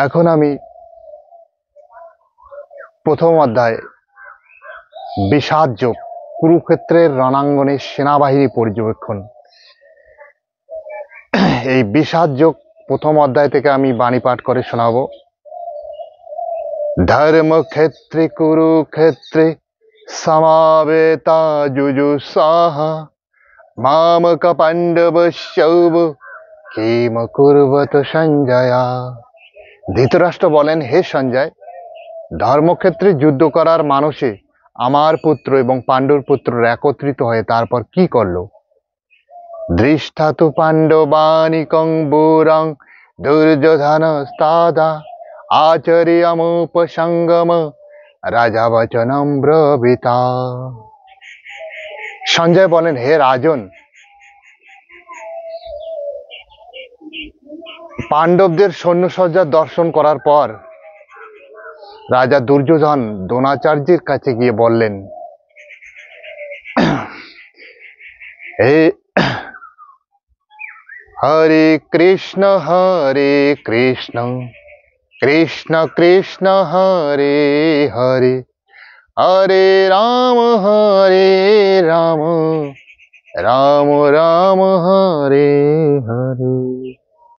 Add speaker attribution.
Speaker 1: এখন আমি প্রথম অধ্যায় বিষাদ যোগ, কুরুক্ষেত্রের রণাঙ্গনে সেনাবাহিনী পর্যবেক্ষণ। এই বিষাদ যোগ প্রথম অধ্যায় থেকে আমি বাণী পাঠ করে শোনাবো। ধর্মক্ষেত্রে কুরুক্ষেত্রে সমাবেতা যুযুৎসাহ মামক পাণ্ডবস্যৌব কিম কুর্বত সঞ্জয়া। ধৃতরাষ্ট্র বলেন, হে সঞ্জয়, ধর্মক্ষেত্রে যুদ্ধ করার মানসে আমার পুত্র এবং পাণ্ডুর পুত্ররা একত্রিত হয়ে তারপর কি করলো? দৃষ্টা তু পাণ্ডবানিকং বুরং দুর্যোধনস্তাদা আচর্যমুপসঙ্গম রাজা বচনম ব্রবীতা। সঞ্জয় বলেন, হে রাজন, পাণ্ডবদের সৈন্যসজ্জা দর্শন করার পর রাজা দুর্যোধন দ্রোণাচার্যের কাছে গিয়ে বললেন, হে হরে কৃষ্ণ কৃষ্ণ কৃষ্ণ হরে হরে হরে রাম রাম রাম রাম হরে হরে।